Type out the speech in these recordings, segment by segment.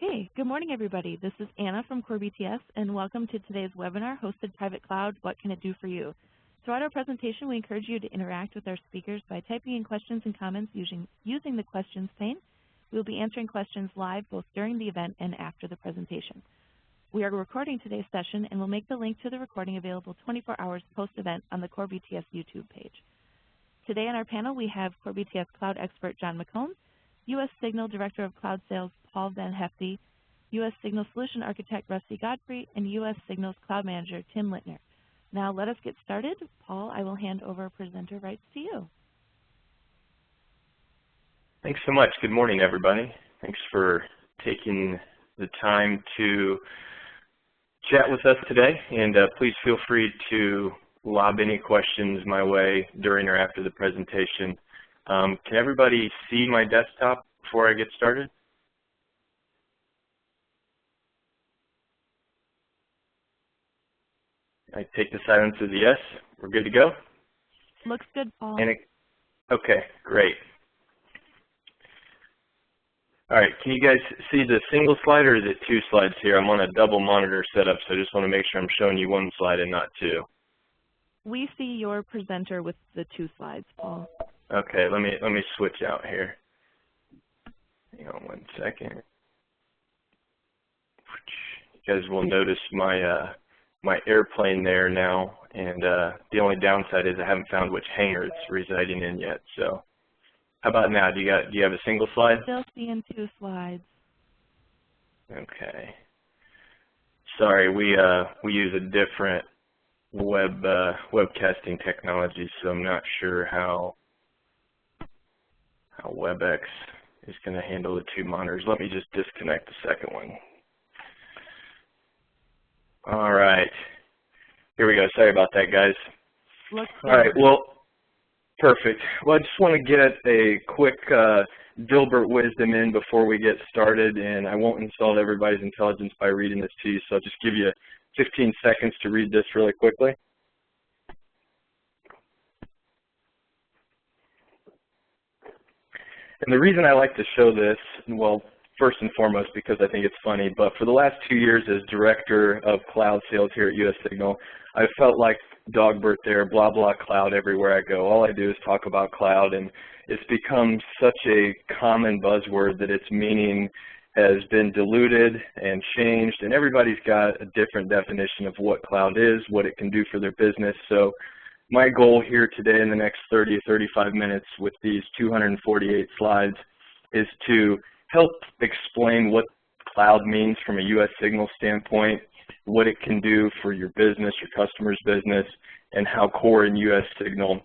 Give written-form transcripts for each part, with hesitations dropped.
Hey, good morning, everybody. This is Anna from Core BTS, and welcome to today's webinar hosted Private Cloud, What Can It Do for You? Throughout our presentation, we encourage you to interact with our speakers by typing in questions and comments using the questions pane. We will be answering questions live both during the event and after the presentation. We are recording today's session and will make the link to the recording available 24 hours post-event on the Core BTS YouTube page. Today on our panel, we have Core BTS Cloud expert John McCombs, U.S. Signal Director of Cloud Sales Paul Van Hefty, U.S. Signal Solution Architect Rusty Godfrey, and U.S. Signal's Cloud Manager Tim Littner. Now let us get started. Paul, I will hand over presenter rights to you. Thanks so much. Good morning, everybody. Thanks for taking the time to chat with us today, and please feel free to lob any questions my way during or after the presentation. Can everybody see my desktop before I get started? I take the silence as a yes. We're good to go? Looks good, Paul. Okay, great. All right, can you guys see the single slide or is it two slides here? I'm on a double monitor setup, so I just want to make sure I'm showing you one slide and not two. We see your presenter with the two slides, Paul. Okay, let me switch out here. Hang on one second. You guys will notice my my airplane there now, and the only downside is I haven't found which hangar it's residing in yet. So, how about now? Do you have a single slide? Still seeing two slides. Okay. Sorry, we use a different webcasting technology, so I'm not sure how WebEx is going to handle the two monitors. Let me just disconnect the second one. All right. Here we go. Sorry about that, guys. All right. Well, perfect. Well, I just want to get a quick Dilbert wisdom in before we get started, and I won't insult everybody's intelligence by reading this to you, so I'll just give you 15 seconds to read this really quickly. And the reason I like to show this, well, first and foremost because I think it's funny, but for the last 2 years as Director of Cloud Sales here at U.S. Signal, I felt like Dogbert there, blah, blah, cloud everywhere I go. All I do is talk about cloud, and it's become such a common buzzword that its meaning has been diluted and changed, and everybody's got a different definition of what cloud is, what it can do for their business. So my goal here today in the next 30 or 35 minutes with these 248 slides is to help explain what cloud means from a U.S. Signal standpoint, what it can do for your business, your customer's business, and how Core and U.S. Signal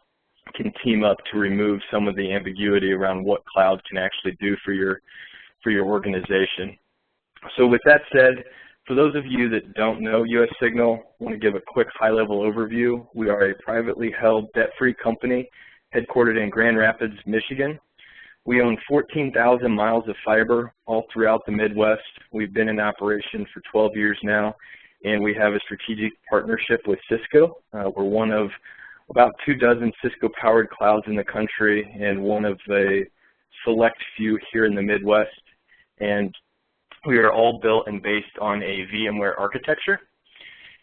can team up to remove some of the ambiguity around what cloud can actually do for your organization. So with that said, for those of you that don't know U.S. Signal, I want to give a quick high-level overview. We are a privately held, debt-free company headquartered in Grand Rapids, Michigan. We own 14,000 miles of fiber all throughout the Midwest. We've been in operation for 12 years now, and we have a strategic partnership with Cisco. We're one of about 24 Cisco-powered clouds in the country and one of a select few here in the Midwest. And we are all built and based on a VMware architecture,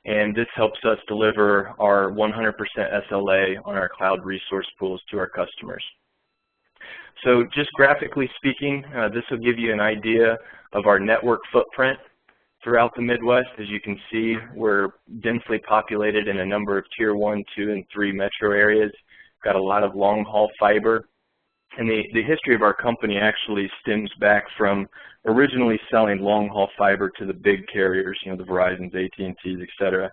and this helps us deliver our 100% SLA on our cloud resource pools to our customers. So just graphically speaking, this will give you an idea of our network footprint throughout the Midwest. As you can see, we're densely populated in a number of Tier 1, 2, and 3 metro areas. Got a lot of long-haul fiber. And the history of our company actually stems back from originally selling long-haul fiber to the big carriers, you know, the Verizons, AT&Ts, et cetera.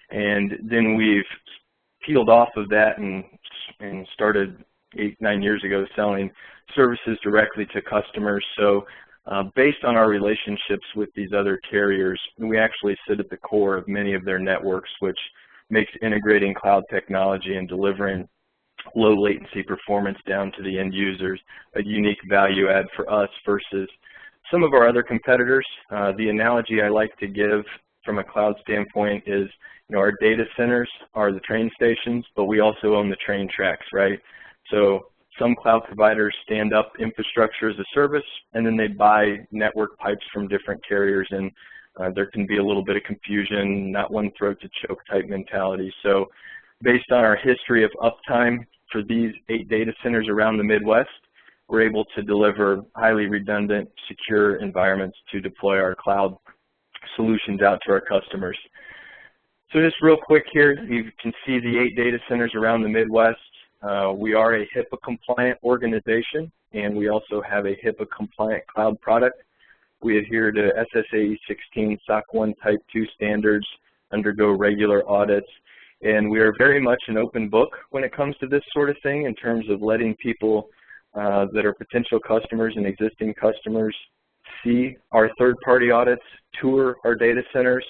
And then we've peeled off of that and started 8-9 years ago selling services directly to customers. So based on our relationships with these other carriers, we actually sit at the core of many of their networks, which makes integrating cloud technology and delivering low latency performance down to the end users a unique value add for us versus some of our other competitors. The analogy I like to give from a cloud standpoint is, you know, our data centers are the train stations, but we also own the train tracks, right? So Some cloud providers stand up infrastructure as a service, and then they buy network pipes from different carriers, and there can be a little bit of confusion, not one throat to choke type mentality. So based on our history of uptime for these 8 data centers around the Midwest, we're able to deliver highly redundant, secure environments to deploy our cloud solutions out to our customers. So just real quick here, you can see the 8 data centers around the Midwest. We are a HIPAA compliant organization, and we also have a HIPAA compliant cloud product. We adhere to SSAE 16 SOC 1 Type 2 standards, undergo regular audits, and we are very much an open book when it comes to this sort of thing in terms of letting people that are potential customers and existing customers see our third-party audits, tour our data centers.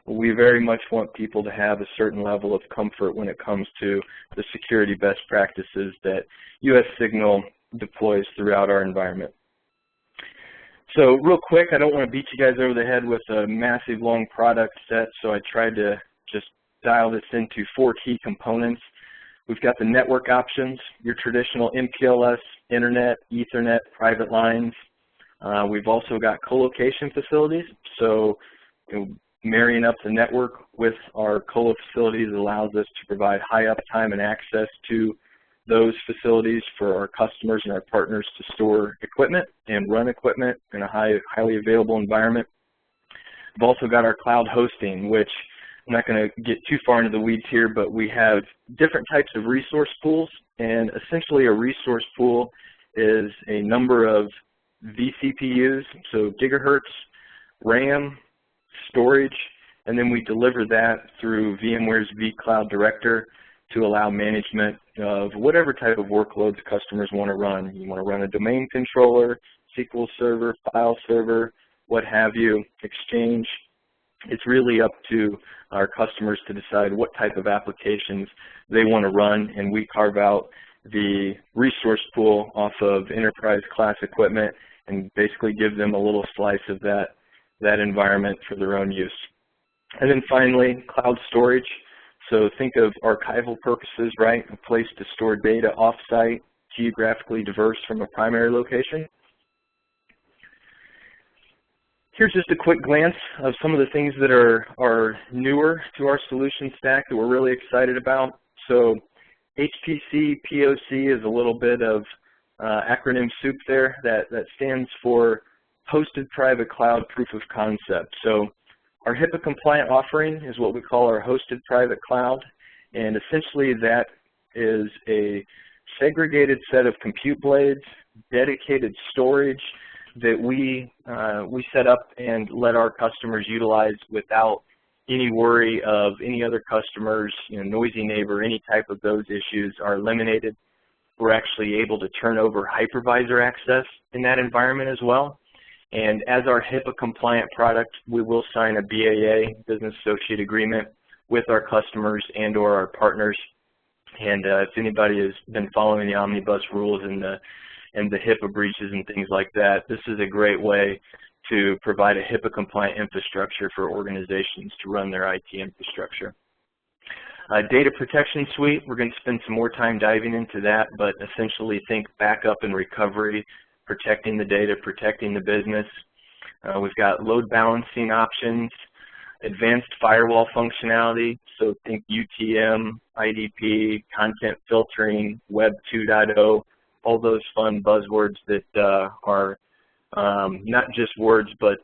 We very much want people to have a certain level of comfort when it comes to the security best practices that US Signal deploys throughout our environment. So real quick, I don't want to beat you guys over the head with a massive long product set, so I tried to just dial this into 4 key components. We've got the network options, your traditional MPLS, Internet, Ethernet, private lines. We've also got co-location facilities, so marrying up the network with our colo facilities allows us to provide high uptime and access to those facilities for our customers and our partners to store equipment and run equipment in a highly available environment. We've also got our cloud hosting, which I'm not going to get too far into the weeds here, but we have different types of resource pools, and essentially a resource pool is a number of vCPUs, so gigahertz, RAM, storage, and then we deliver that through VMware's vCloud Director to allow management of whatever type of workloads customers want to run. You want to run a domain controller, SQL Server, file server, what have you, Exchange. It's really up to our customers to decide what type of applications they want to run, and we carve out the resource pool off of enterprise class equipment and basically give them a little slice of that environment for their own use. And then finally, cloud storage. So think of archival purposes, right? A place to store data off-site, geographically diverse from a primary location. Here's just a quick glance of some of the things that are newer to our solution stack that we're really excited about. So HPC POC is a little bit of acronym soup there that stands for Hosted Private Cloud Proof of Concept. So our HIPAA compliant offering is what we call our Hosted Private Cloud, and essentially that is a segregated set of compute blades, dedicated storage that we set up and let our customers utilize without any worry of any other customers, noisy neighbor, any type of those issues are eliminated. We're actually able to turn over hypervisor access in that environment as well. And as our HIPAA compliant product, we will sign a BAA, Business Associate Agreement, with our customers and or our partners. And if anybody has been following the Omnibus rules and the HIPAA breaches and things like that, this is a great way to provide a HIPAA compliant infrastructure for organizations to run their IT infrastructure. Data Protection Suite, we're going to spend some more time diving into that, but essentially think backup and recovery, protecting the data, protecting the business. We've got load balancing options, advanced firewall functionality, so think UTM, IDP, content filtering, Web 2.0, all those fun buzzwords that are not just words, but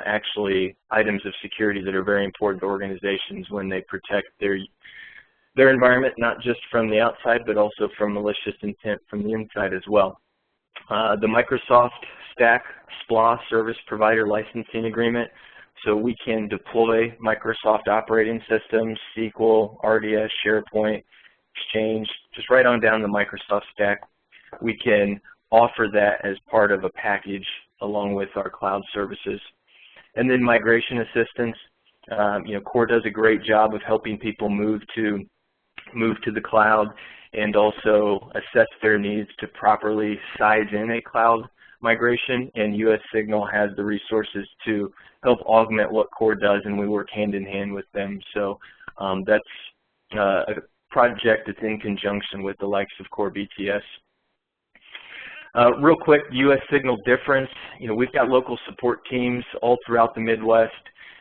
actually items of security that are very important to organizations when they protect their environment, not just from the outside, but also from malicious intent from the inside as well. The Microsoft Stack SPLA Service Provider Licensing Agreement, so we can deploy Microsoft operating systems, SQL, RDS, SharePoint, Exchange, just right on down the Microsoft stack. We can offer that as part of a package along with our cloud services. And then migration assistance. Core does a great job of helping people move to the cloud and also assess their needs to properly size in a cloud migration, and US Signal has the resources to help augment what Core does, and we work hand in hand with them. So that's a project that's in conjunction with the likes of Core BTS. Real quick, US Signal difference. We've got local support teams all throughout the Midwest,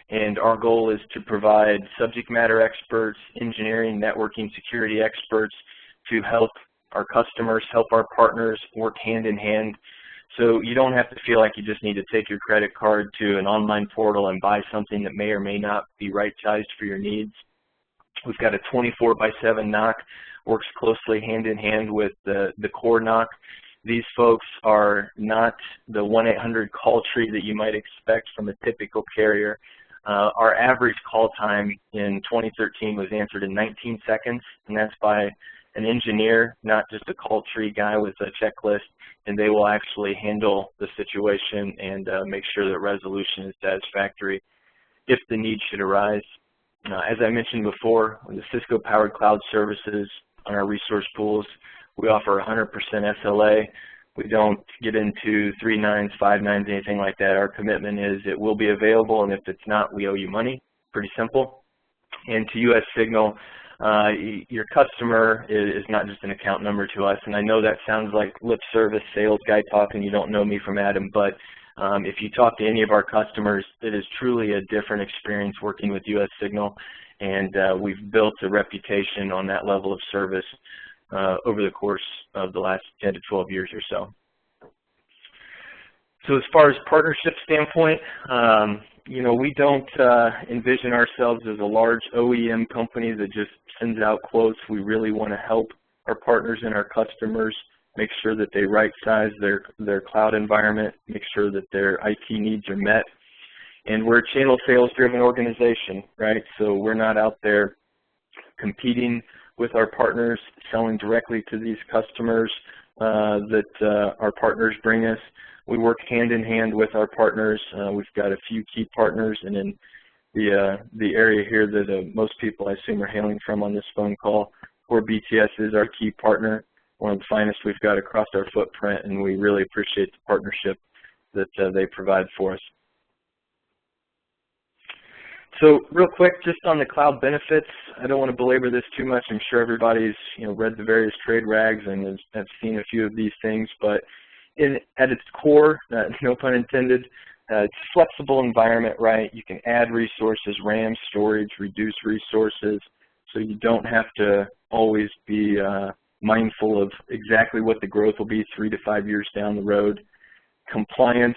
and our goal is to provide subject matter experts, engineering, networking, security experts to help our customers, help our partners work hand in hand. So you don't have to feel like you just need to take your credit card to an online portal and buy something that may or may not be right-sized for your needs. We've got a 24/7 NOC, works closely hand in hand with the core NOC. These folks are not the 1-800 call tree that you might expect from a typical carrier. Our average call time in 2013 was answered in 19 seconds, and that's by an engineer, not just a call tree guy with a checklist, and they will actually handle the situation and make sure that resolution is satisfactory if the need should arise. As I mentioned before, with the Cisco-powered cloud services on our resource pools, we offer 100% SLA. We don't get into 3 nines, 5 nines, anything like that. Our commitment is it will be available, and if it's not, we owe you money. Pretty simple. And to US Signal, your customer is not just an account number to us, and I know that sounds like lip service sales guy talk and you don't know me from Adam, but if you talk to any of our customers, it is truly a different experience working with US Signal, and we've built a reputation on that level of service over the course of the last 10 to 12 years or so. So as far as partnership standpoint, we don't envision ourselves as a large OEM company that just sends out quotes. We really want to help our partners and our customers make sure that they right-size their cloud environment, make sure that their IT needs are met. And we're a channel sales-driven organization, right? So we're not out there competing with our partners, selling directly to these customers that our partners bring us. We work hand in hand with our partners. We've got a few key partners, and in the area here that most people, I assume, are hailing from on this phone call, Core BTS is our key partner, one of the finest we've got across our footprint, and we really appreciate the partnership that they provide for us. So real quick, just on the cloud benefits, I don't want to belabor this too much. I'm sure everybody's read the various trade rags and has seen a few of these things, but at its core, no pun intended, it's a flexible environment, right? You can add resources, RAM, storage, reduce resources, so you don't have to always be mindful of exactly what the growth will be 3 to 5 years down the road. Compliance,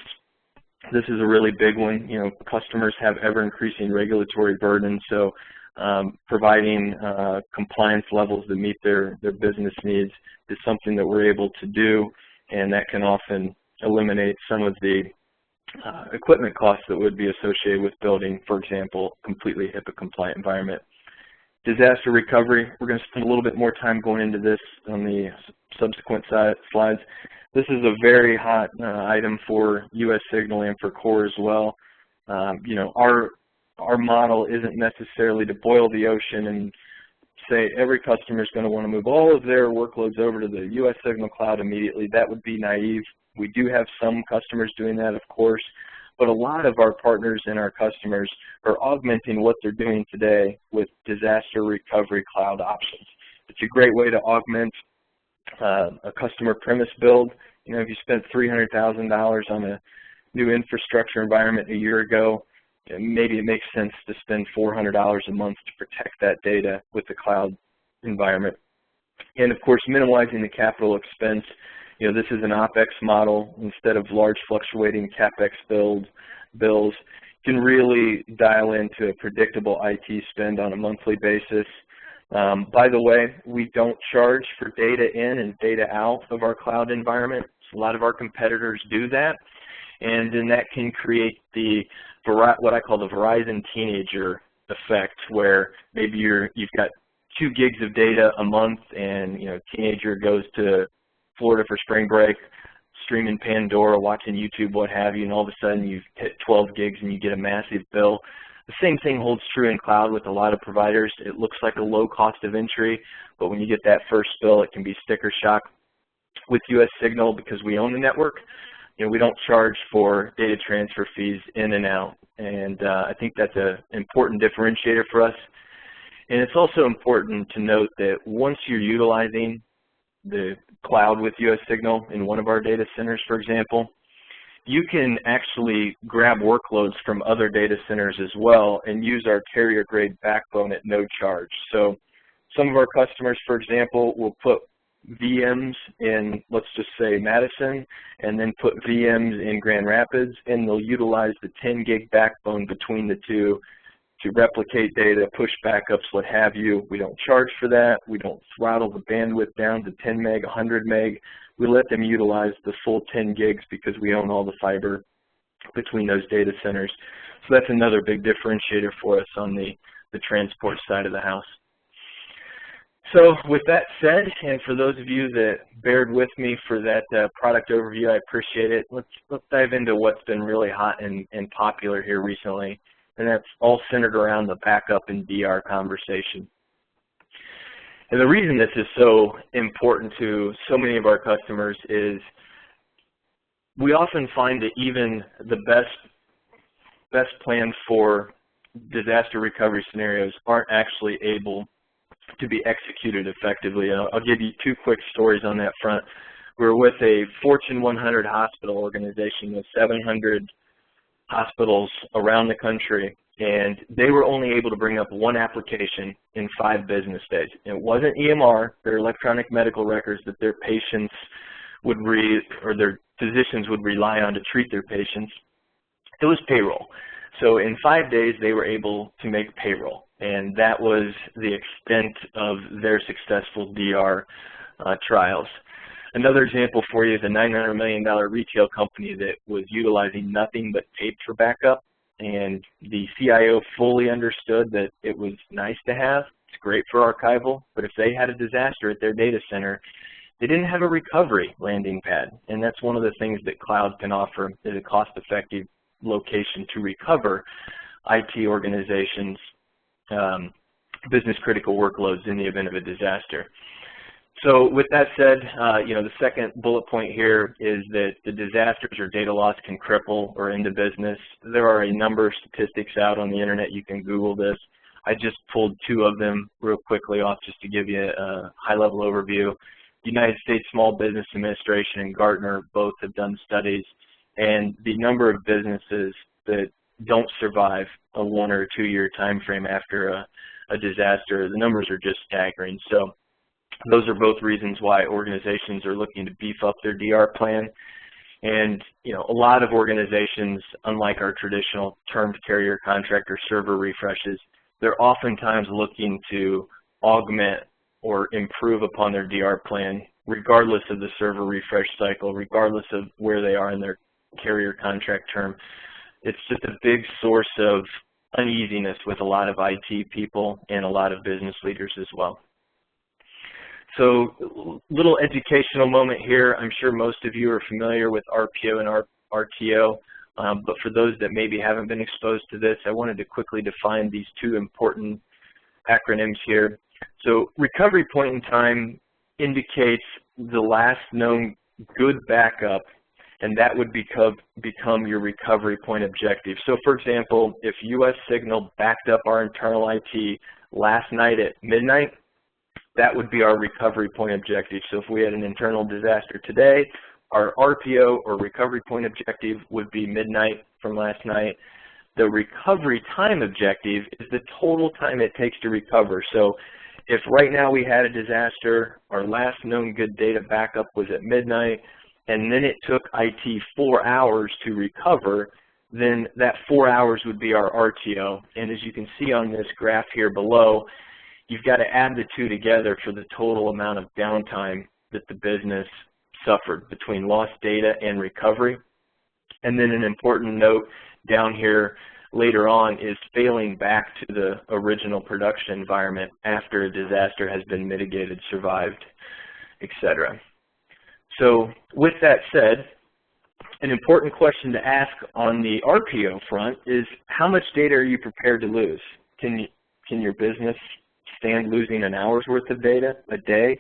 this is a really big one. Customers have ever-increasing regulatory burden, so providing compliance levels that meet their business needs is something that we're able to do, and that can often eliminate some of the equipment costs that would be associated with building, for example, completely HIPAA-compliant environment. Disaster recovery, we're going to spend a little bit more time going into this on the subsequent slides. This is a very hot item for US Signal and for Core as well. Our model isn't necessarily to boil the ocean and say every customer is going to want to move all of their workloads over to the US Signal cloud immediately. That would be naive. We do have some customers doing that, of course, but a lot of our partners and our customers are augmenting what they're doing today with disaster recovery cloud options. It's a great way to augment a customer premise build. If you spent $300,000 on a new infrastructure environment a year ago, maybe it makes sense to spend $400 a month to protect that data with the cloud environment. And of course, minimizing the capital expense. This is an OpEx model instead of large fluctuating CapEx bills. You can really dial into a predictable IT spend on a monthly basis. By the way, we don't charge for data in and data out of our cloud environment. A lot of our competitors do that, and then that can create what I call the Verizon teenager effect, where maybe you've got 2 gigs of data a month, and teenager goes to Florida for spring break, streaming Pandora, watching YouTube, what have you, and all of a sudden you've hit 12 gigs and you get a massive bill. The same thing holds true in cloud with a lot of providers. It looks like a low cost of entry, but when you get that first bill, it can be sticker shock. With US Signal, because we own the network, we don't charge for data transfer fees in and out, and I think that's an important differentiator for us. And it's also important to note that once you're utilizing the cloud with US Signal in one of our data centers, for example, you can actually grab workloads from other data centers as well and use our carrier-grade backbone at no charge. So some of our customers, for example, will put VMs in, let's just say, Madison, and then put VMs in Grand Rapids, and they'll utilize the 10 gig backbone between the two to replicate data, push backups, what have you. We don't charge for that. We don't throttle the bandwidth down to 10 meg, 100 meg. We let them utilize the full 10 gigs because we own all the fiber between those data centers. So that's another big differentiator for us on the transport side of the house. So with that said, and for those of you that bared with me for that product overview, I appreciate it. Let's dive into what's been really hot and popular here recently, and that's all centered around the backup and DR conversation. And the reason this is so important to so many of our customers is we often find that even the best plan for disaster recovery scenarios aren't actually able to be executed effectively. I'll give you two quick stories on that front. We're with a Fortune 100 hospital organization with 700 hospitals around the country, and they were only able to bring up one application in 5 business days. It wasn't EMR, their electronic medical records that their patients would read, or their physicians would rely on to treat their patients. It was payroll. So in 5 days, they were able to make payroll, and that was the extent of their successful DR trials. Another example for you is a $900 million retail company that was utilizing nothing but tape for backup, and the CIO fully understood that it was nice to have, it's great for archival, but if they had a disaster at their data center, they didn't have a recovery landing pad, and that's one of the things that cloud can offer, is a cost-effective location to recover IT organizations' business-critical workloads in the event of a disaster. So with that said, the second bullet point here is that the disasters or data loss can cripple or end a business. There are a number of statistics out on the internet. You can Google this. I just pulled 2 of them real quickly off just to give you a high-level overview. United States Small Business Administration and Gartner both have done studies, and the number of businesses that don't survive a 1 or 2 year time frame after a disaster, the numbers are just staggering. So those are both reasons why organizations are looking to beef up their DR plan. And a lot of organizations, unlike our traditional termed carrier contract or server refreshes, they're oftentimes looking to augment or improve upon their DR plan, regardless of the server refresh cycle, regardless of where they are in their carrier contract term. It's just a big source of uneasiness with a lot of IT people and a lot of business leaders as well. So little educational moment here. I'm sure most of you are familiar with RPO and RTO, but for those that maybe haven't been exposed to this, I wanted to quickly define these 2 important acronyms here. So recovery point in time indicates the last known good backup, and that would become your recovery point objective. So for example, if US Signal backed up our internal IT last night at midnight, that would be our recovery point objective. So if we had an internal disaster today, our RPO or recovery point objective would be midnight from last night. The recovery time objective is the total time it takes to recover. So if right now we had a disaster, our last known good data backup was at midnight, and then it took IT 4 hours to recover, then that 4 hours would be our RTO. And as you can see on this graph here below, you've got to add the 2 together for the total amount of downtime that the business suffered between lost data and recovery. And then an important note down here later on is failing back to the original production environment after a disaster has been mitigated, survived, etc. So with that said, an important question to ask on the RPO front is, how much data are you prepared to lose? Can your business stand losing an hour's worth of data a day?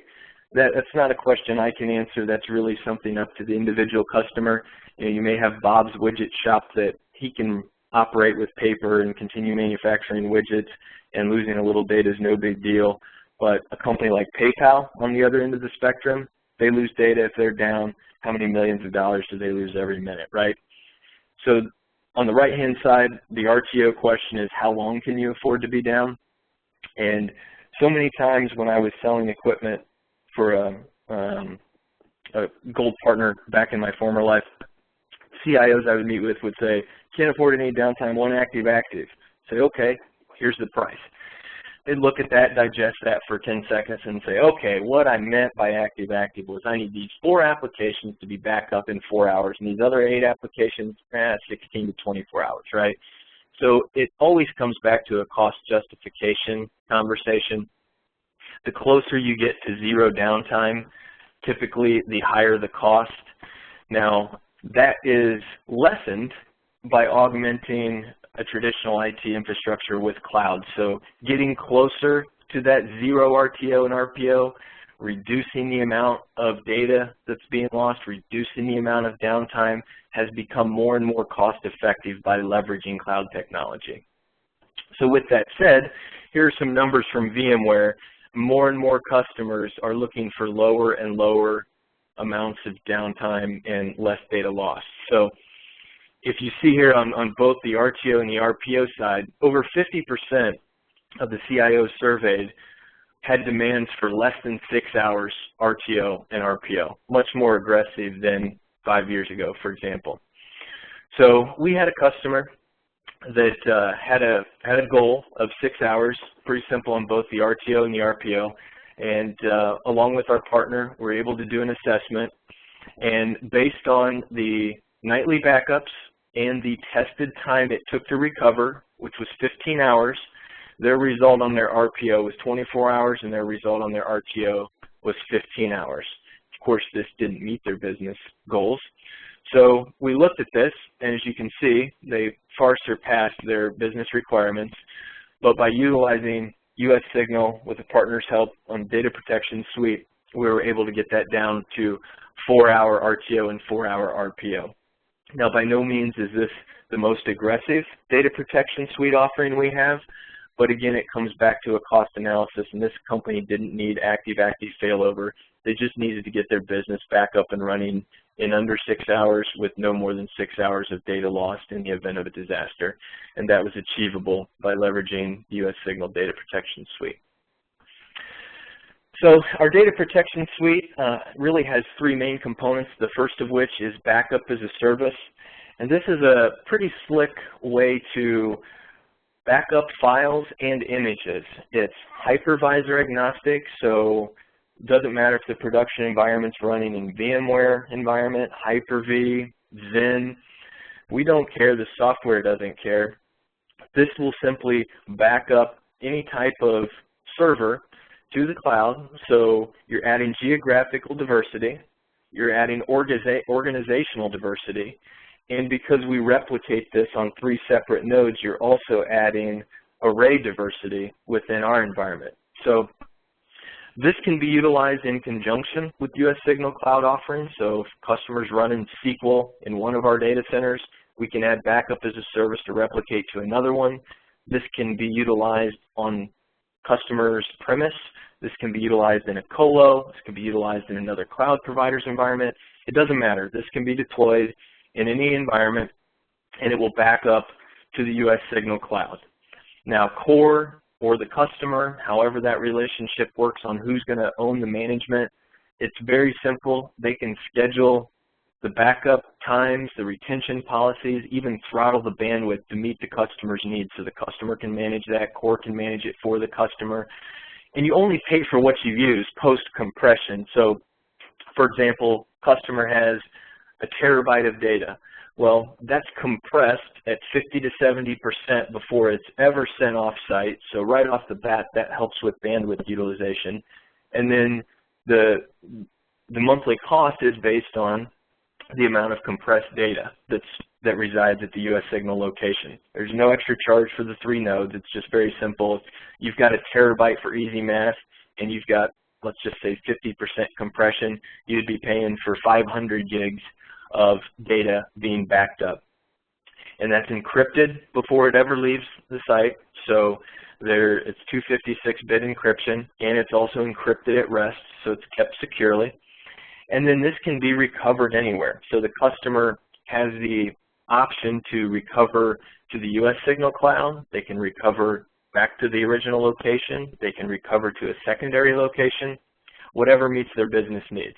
That's not a question I can answer. That's really something up to the individual customer. You may have Bob's widget shop that he can operate with paper and continue manufacturing widgets, and losing a little data is no big deal. But a company like PayPal on the other end of the spectrum, they lose data if they're down, how many millions of dollars do they lose every minute, right? So on the right-hand side, the RTO question is how long can you afford to be down? And so many times when I was selling equipment for a gold partner back in my former life, CIOs I would meet with would say, can't afford any downtime, want active. Say, okay, here's the price. They'd look at that, digest that for 10 seconds and say, okay, what I meant by active was I need these 4 applications to be back up in 4 hours, and these other 8 applications, 16 to 24 hours, right? So it always comes back to a cost justification conversation. The closer you get to 0 downtime, typically the higher the cost. Now, that is lessened by augmenting a traditional IT infrastructure with cloud. So getting closer to that 0 RTO and RPO, reducing the amount of data that's being lost, reducing the amount of downtime has become more and more cost effective by leveraging cloud technology. So with that said, here are some numbers from VMware. More and more customers are looking for lower and lower amounts of downtime and less data loss. So if you see here on both the RTO and the RPO side, over 50% of the CIOs surveyed had demands for less than 6 hours RTO and RPO, much more aggressive than 5 years ago, for example. So we had a customer that had a goal of 6 hours, pretty simple on both the RTO and the RPO, and along with our partner, we're able to do an assessment, and based on the nightly backups and the tested time it took to recover, which was 15 hours, their result on their RPO was 24 hours and their result on their RTO was 15 hours. Of course, this didn't meet their business goals. So we looked at this, and as you can see, they far surpassed their business requirements, but by utilizing US Signal with a partner's help on Data Protection Suite, we were able to get that down to 4-hour RTO and 4-hour RPO. Now, by no means is this the most aggressive Data Protection Suite offering we have, but again, it comes back to a cost analysis, and this company didn't need active failover. They just needed to get their business back up and running in under 6 hours with no more than 6 hours of data lost in the event of a disaster, and that was achievable by leveraging the US Signal Data Protection Suite. So our Data Protection Suite really has 3 main components, the first of which is backup as a service. And this is a pretty slick way to back up files and images. It's hypervisor agnostic, so it doesn't matter if the production environment's running in VMware environment, Hyper-V, Xen. We don't care, the software doesn't care. This will simply back up any type of server to the cloud, so you're adding geographical diversity, you're adding organizational diversity, and because we replicate this on 3 separate nodes, you're also adding array diversity within our environment. So this can be utilized in conjunction with US Signal Cloud offerings. So if customers run in SQL in one of our data centers, we can add backup as a service to replicate to another one. This can be utilized on customers' premise. This can be utilized in a colo. This can be utilized in another cloud provider's environment. It doesn't matter. This can be deployed in any environment, and it will back up to the US Signal Cloud. Now, core or the customer, however that relationship works on who's going to own the management, it's very simple. They can schedule the backup times, the retention policies, even throttle the bandwidth to meet the customer's needs. So the customer can manage that, core can manage it for the customer. And you only pay for what you use post-compression. So, for example, customer has a terabyte of data. Well, that's compressed at 50 to 70% before it's ever sent off-site. So right off the bat, that helps with bandwidth utilization. And then the monthly cost is based on the amount of compressed data that resides at the US Signal location. There's no extra charge for the 3 nodes. It's just very simple. You've got a terabyte for easy math, and you've got, let's just say, 50% compression. You'd be paying for 500 gigs of data being backed up. And that's encrypted before it ever leaves the site. So it's 256-bit encryption, and it's also encrypted at rest, so it's kept securely. And then this can be recovered anywhere. So the customer has the option to recover to the US Signal Cloud. They can recover back to the original location. They can recover to a secondary location, whatever meets their business needs.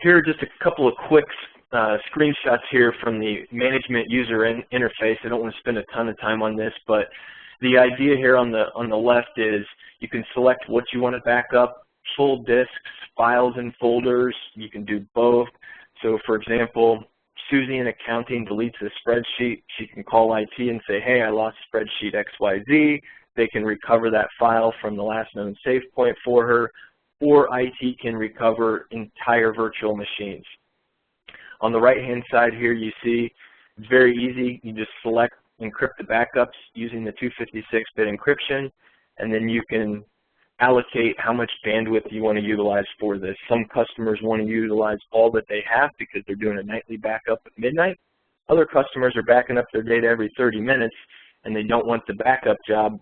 Here are just a couple of quick screenshots here from the management user interface. I don't want to spend a ton of time on this, but the idea here on the left is you can select what you want to back up, full disks, files and folders. You can do both. So for example, Susie in accounting deletes a spreadsheet. She can call IT and say, hey, I lost spreadsheet XYZ. They can recover that file from the last known save point for her, or IT can recover entire virtual machines. On the right-hand side here, you see it's very easy. You just select encrypt the backups using the 256-bit encryption, and then you can allocate how much bandwidth you want to utilize for this. Some customers want to utilize all that they have because they're doing a nightly backup at midnight. Other customers are backing up their data every 30 minutes, and they don't want the backup job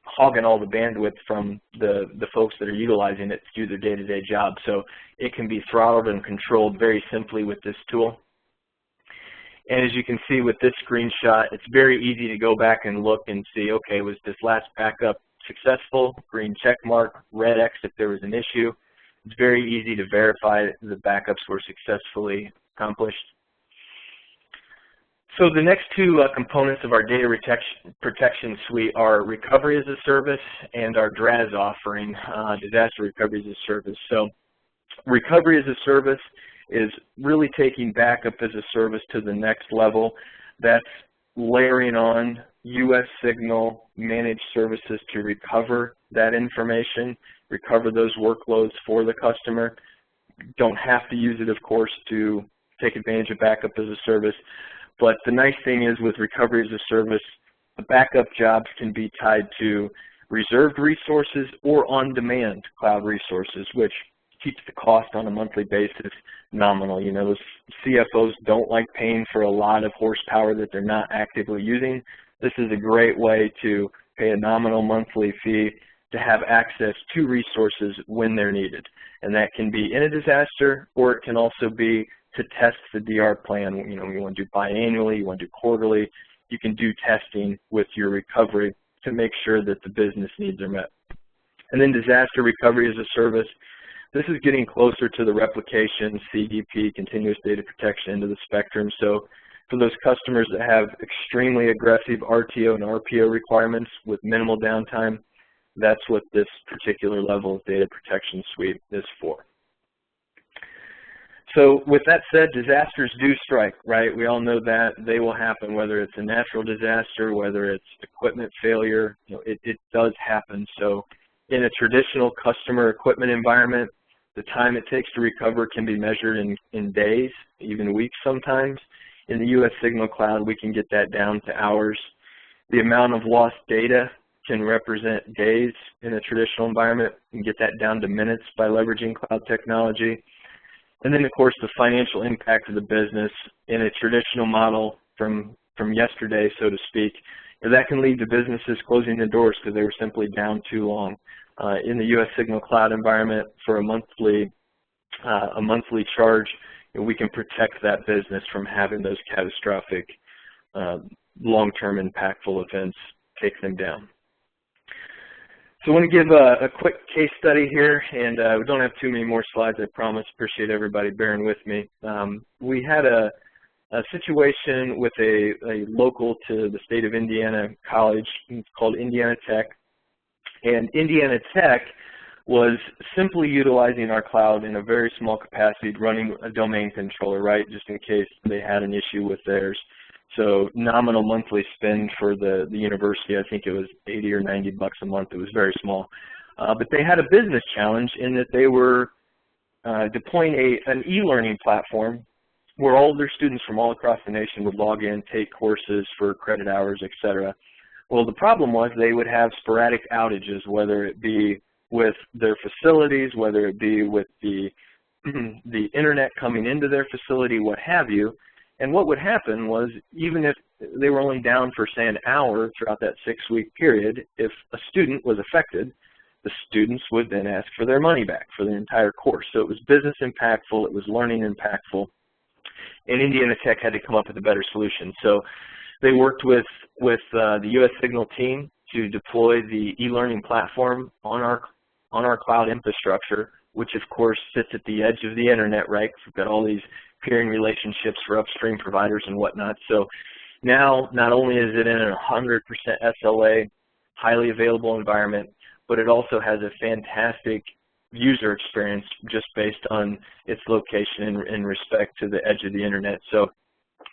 hogging all the bandwidth from the folks that are utilizing it to do their day-to-day job. So it can be throttled and controlled very simply with this tool. And as you can see with this screenshot, it's very easy to go back and look and see, okay, was this last backup successful? Green check mark, red X if there was an issue. It's very easy to verify the backups were successfully accomplished. So the next two components of our data protection suite are Recovery as a Service and our DRaaS offering, Disaster Recovery as a Service. So Recovery as a Service is really taking backup as a service to the next level. That's layering on US Signal managed services to recover that information, recover those workloads for the customer. Don't have to use it, of course, to take advantage of backup as a service. But the nice thing is with Recovery as a Service, the backup jobs can be tied to reserved resources or on-demand cloud resources, which keeps the cost on a monthly basis nominal. You know, those CFOs don't like paying for a lot of horsepower that they're not actively using. This is a great way to pay a nominal monthly fee to have access to resources when they're needed. And that can be in a disaster, or it can also be to test the DR plan. You know, you want to do biannually, you want to do quarterly. You can do testing with your recovery to make sure that the business needs are met. And then Disaster Recovery as a Service. This is getting closer to the replication, CDP, continuous data protection into the spectrum. So for those customers that have extremely aggressive RTO and RPO requirements with minimal downtime, that's what this particular level of data protection suite is for. So with that said, disasters do strike, right? We all know that they will happen, whether it's a natural disaster, whether it's equipment failure, you know, it does happen. So in a traditional customer equipment environment, the time it takes to recover can be measured in days, even weeks sometimes. In the US Signal Cloud, we can get that down to hours. The amount of lost data can represent days in a traditional environment. We can get that down to minutes by leveraging cloud technology. And then, of course, the financial impact of the business in a traditional model from yesterday, so to speak, that can lead to businesses closing their doors because they were simply down too long. In the US Signal Cloud environment, for a monthly charge, we can protect that business from having those catastrophic, long-term impactful events take them down. So I want to give a quick case study here, and we don't have too many more slides, I promise. Appreciate everybody bearing with me. We had a situation with a local to the state of Indiana college. It's called Indiana Tech. And Indiana Tech was simply utilizing our cloud in a very small capacity, running a domain controller, right, just in case they had an issue with theirs. So nominal monthly spend for the university, I think it was 80 or 90 bucks a month. It was very small. But they had a business challenge in that they were deploying an e-learning platform where all of their students from all across the nation would log in, take courses for credit hours, et cetera. Well, the problem was they would have sporadic outages, whether it be with their facilities, whether it be with the internet coming into their facility, what have you. And what would happen was, even if they were only down for, say, an hour throughout that 6-week period, if a student was affected, the students would then ask for their money back for the entire course. So it was business impactful, it was learning impactful, and Indiana Tech had to come up with a better solution. So they worked with the US Signal team to deploy the e-learning platform on our cloud infrastructure, which of course sits at the edge of the internet, right? We've got all these peering relationships for upstream providers and whatnot. So now not only is it in a 100% SLA, highly available environment, but it also has a fantastic user experience just based on its location in respect to the edge of the internet. So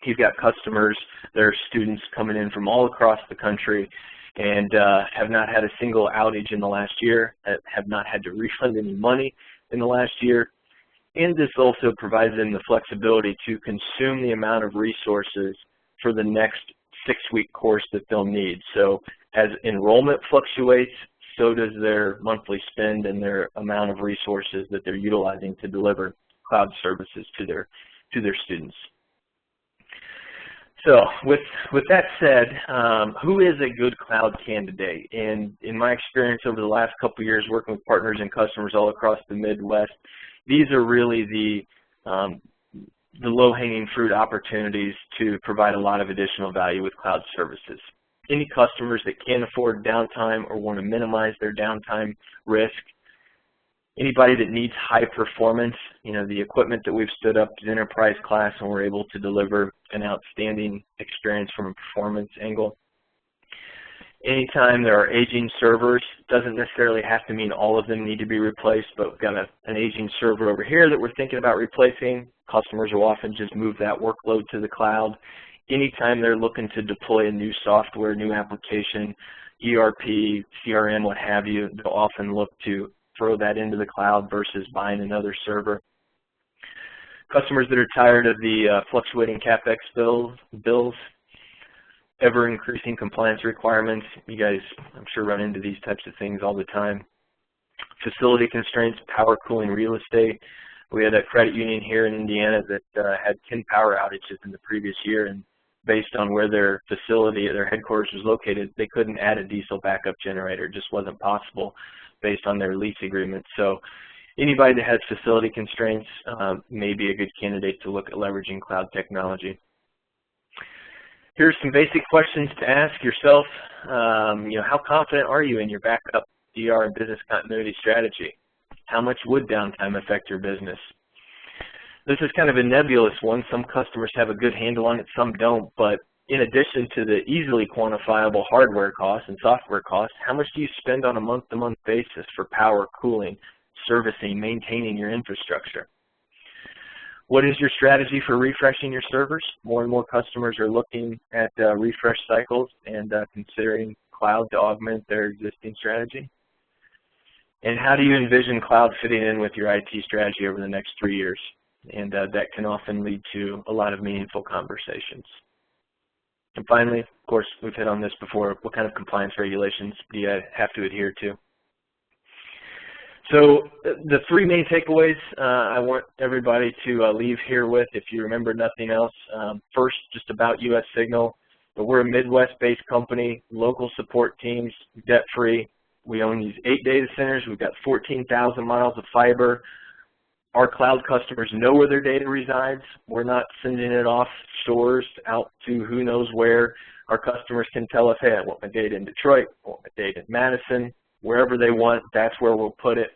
you've got customers, there are students coming in from all across the country and have not had a single outage in the last year, have not had to refund any money in the last year. And this also provides them the flexibility to consume the amount of resources for the next 6-week course that they'll need. So as enrollment fluctuates, so does their monthly spend and their amount of resources that they're utilizing to deliver cloud services to their students. So with that said, who is a good cloud candidate? And in my experience over the last couple of years working with partners and customers all across the Midwest, these are really the low-hanging fruit opportunities to provide a lot of additional value with cloud services. Any customers that can't afford downtime or want to minimize their downtime risk, anybody that needs high performance, the equipment that we've stood up to enterprise class and we're able to deliver an outstanding experience from a performance angle. Anytime there are aging servers, doesn't necessarily have to mean all of them need to be replaced, but we've got an aging server over here that we're thinking about replacing. Customers will often just move that workload to the cloud. Anytime they're looking to deploy a new software, new application, ERP, CRM, what have you, they'll often look to throw that into the cloud versus buying another server. Customers that are tired of the fluctuating CapEx bills, ever-increasing compliance requirements. You guys, I'm sure, run into these types of things all the time. Facility constraints, power, cooling, real estate. We had a credit union here in Indiana that had 10 power outages in the previous year, and based on where their facility, their headquarters was located, they couldn't add a diesel backup generator. It just wasn't possible based on their lease agreement. So anybody that has facility constraints may be a good candidate to look at leveraging cloud technology. Here's some basic questions to ask yourself. How confident are you in your backup, DR, and business continuity strategy? How much would downtime affect your business? This is kind of a nebulous one. Some customers have a good handle on it, some don't, but in addition to the easily quantifiable hardware costs and software costs, how much do you spend on a month-to-month basis for power, cooling, servicing, maintaining your infrastructure? What is your strategy for refreshing your servers? More and more customers are looking at refresh cycles and considering cloud to augment their existing strategy. And how do you envision cloud fitting in with your IT strategy over the next 3 years? And that can often lead to a lot of meaningful conversations. And finally, of course, we've hit on this before, what kind of compliance regulations do you have to adhere to? So the 3 main takeaways I want everybody to leave here with, if you remember nothing else. First, just about US Signal. But we're a Midwest-based company, local support teams, debt-free. We own these 8 data centers. We've got 14,000 miles of fiber. Our cloud customers know where their data resides. We're not sending it off stores out to who knows where. Our customers can tell us, hey, I want my data in Detroit, I want my data in Madison, wherever they want, that's where we'll put it.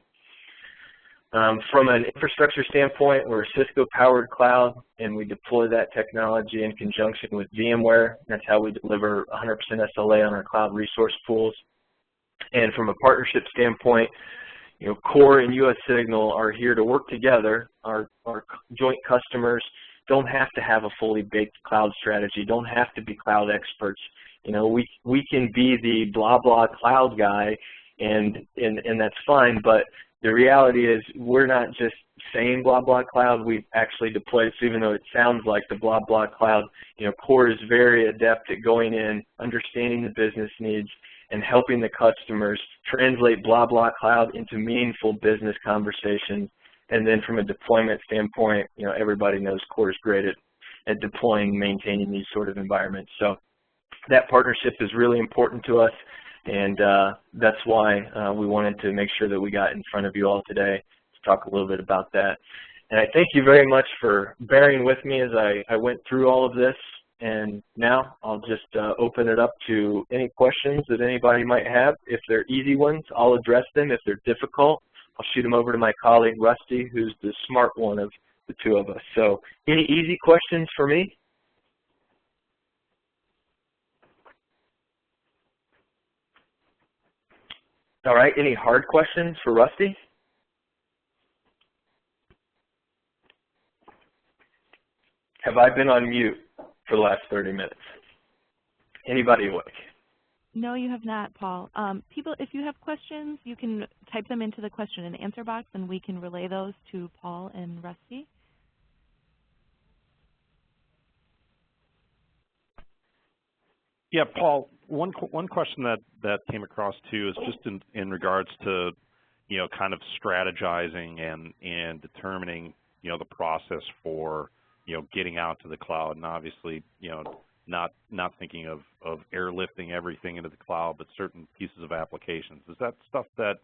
From an infrastructure standpoint, we're a Cisco-powered cloud, and we deploy that technology in conjunction with VMware. That's how we deliver 100% SLA on our cloud resource pools. And from a partnership standpoint, Core and US Signal are here to work together. Our joint customers don't have to have a fully baked cloud strategy, don't have to be cloud experts. We can be the blah blah cloud guy, and that's fine. But the reality is, we're not just saying blah blah cloud. We've actually deployed it. So even though it sounds like the blah blah cloud, Core is very adept at going in, understanding the business needs, and helping the customers translate blah blah cloud into meaningful business conversations. And then from a deployment standpoint, everybody knows Core is great at deploying, maintaining these sort of environments. So that partnership is really important to us. And that's why we wanted to make sure that we got in front of you all today to talk a little bit about that. And I thank you very much for bearing with me as I went through all of this. And now I'll just open it up to any questions that anybody might have. If they're easy ones, I'll address them. If they're difficult, I'll shoot them over to my colleague, Rusty, who's the smart one of the two of us. So any easy questions for me? All right, any hard questions for Rusty? Have I been on mute for the last 30 minutes? Anybody awake? No, you have not, Paul. People, if you have questions, you can type them into the question and answer box, and we can relay those to Paul and Rusty. Yeah, Paul, one question that came across too is just in regards to, kind of strategizing and determining, the process for, getting out to the cloud, and obviously, not thinking of airlifting everything into the cloud, but certain pieces of applications. Is that stuff that,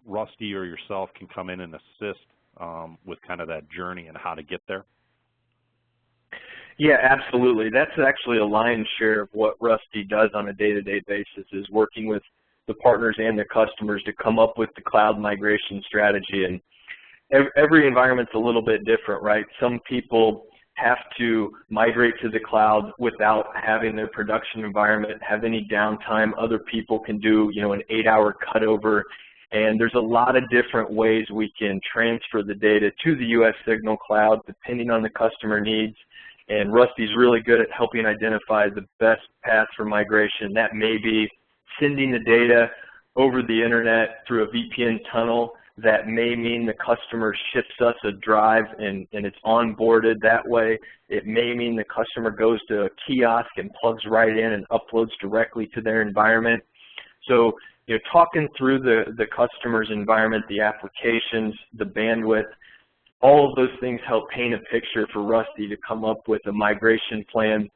Rusty or yourself can come in and assist with kind of that journey and how to get there? Yeah, absolutely. That's actually a lion's share of what Rusty does on a day-to-day basis, is working with the partners and the customers to come up with the cloud migration strategy. And every environment's a little bit different, right? Some people have to migrate to the cloud without having their production environment have any downtime. Other people can do, an 8-hour cutover. And there's a lot of different ways we can transfer the data to the US Signal Cloud depending on the customer needs. And Rusty's really good at helping identify the best path for migration. That may be sending the data over the internet through a VPN tunnel. That may mean the customer ships us a drive and it's onboarded that way. It may mean the customer goes to a kiosk and plugs right in and uploads directly to their environment. So, talking through the customer's environment, the applications, the bandwidth, all of those things help paint a picture for Rusty to come up with a migration plan.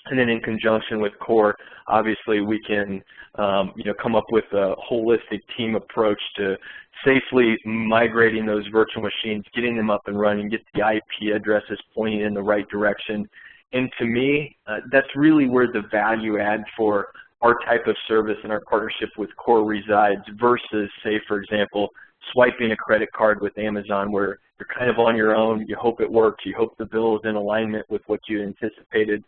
And then in conjunction with Core, obviously we can come up with a holistic team approach to safely migrating those virtual machines, getting them up and running, get the IP addresses pointing in the right direction. And to me, that's really where the value add for our type of service and our partnership with Core resides versus, say, for example, swiping a credit card with Amazon where you're kind of on your own, you hope it works, you hope the bill is in alignment with what you anticipated.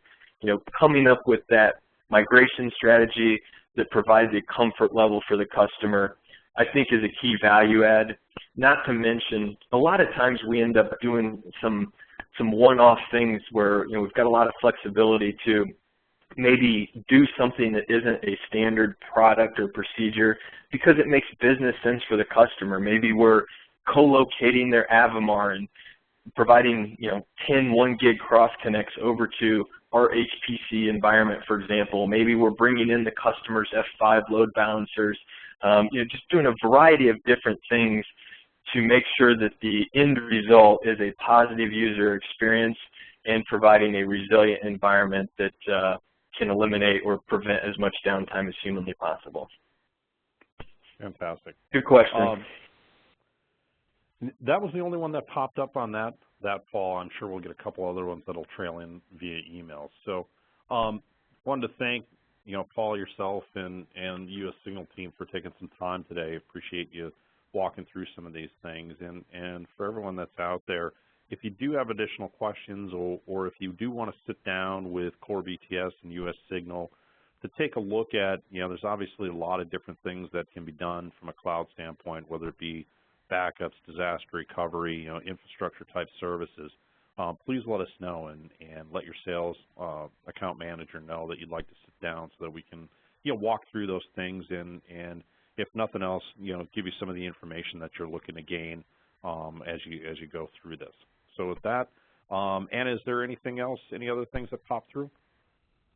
Coming up with that migration strategy that provides a comfort level for the customer, I think is a key value add. Not to mention, a lot of times we end up doing some one-off things where we've got a lot of flexibility to maybe do something that isn't a standard product or procedure because it makes business sense for the customer. Maybe we're co-locating their Avamar and providing 10 1-gig cross connects over to our HPC environment, for example. Maybe we're bringing in the customer's F5 load balancers, just doing a variety of different things to make sure that the end result is a positive user experience and providing a resilient environment that can eliminate or prevent as much downtime as humanly possible. Fantastic. Good question. That was the only one that popped up on that fall. I'm sure we'll get a couple other ones that'll trail in via email. So wanted to thank Paul, yourself, and the US Signal team for taking some time today. Appreciate you walking through some of these things. And for everyone that's out there, if you do have additional questions or if you do want to sit down with Core BTS and US Signal to take a look at, there's obviously a lot of different things that can be done from a cloud standpoint, whether it be backups, disaster recovery, infrastructure type services. Please let us know and let your sales account manager know that you'd like to sit down so that we can walk through those things and if nothing else, give you some of the information that you're looking to gain as you go through this. So with that, Anna, is there anything else, any other things that popped through?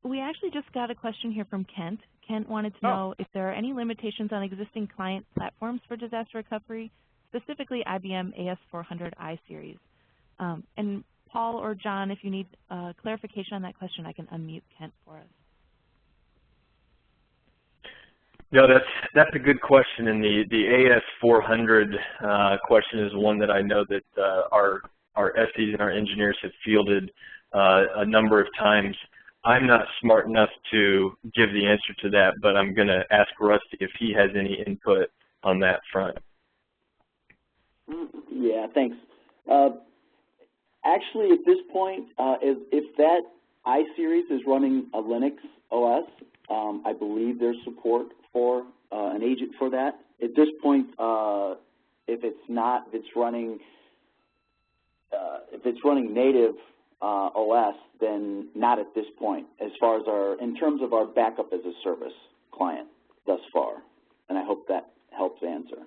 We actually just got a question here from Kent. Kent wanted to know if there are any limitations on existing client platforms for disaster recovery, specifically IBM AS400 iSeries. And Paul or John, if you need clarification on that question, I can unmute Kent for us. No, that's a good question, and the AS400 question is one that I know that our SEs and our engineers have fielded a number of times. I'm not smart enough to give the answer to that, but I'm going to ask Rusty if he has any input on that front. Yeah, thanks. Actually, at this point, if that iSeries is running a Linux OS, I believe there's support for an agent for that. At this point, if it's not, if it's running native OS, then not at this point. As far as in terms of our backup as a service client thus far, and I hope that helps answer.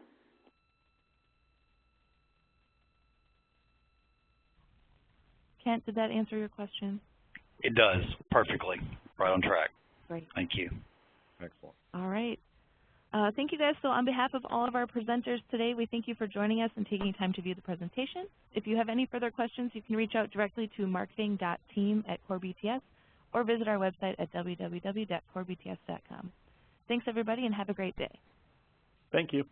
Kent, did that answer your question? It does, perfectly. Right on track. Great. Thank you. Excellent. All right. Thank you, guys. So on behalf of all of our presenters today, we thank you for joining us and taking time to view the presentation. If you have any further questions, you can reach out directly to marketing.team@corebts or visit our website at www.corebts.com. Thanks, everybody, and have a great day. Thank you.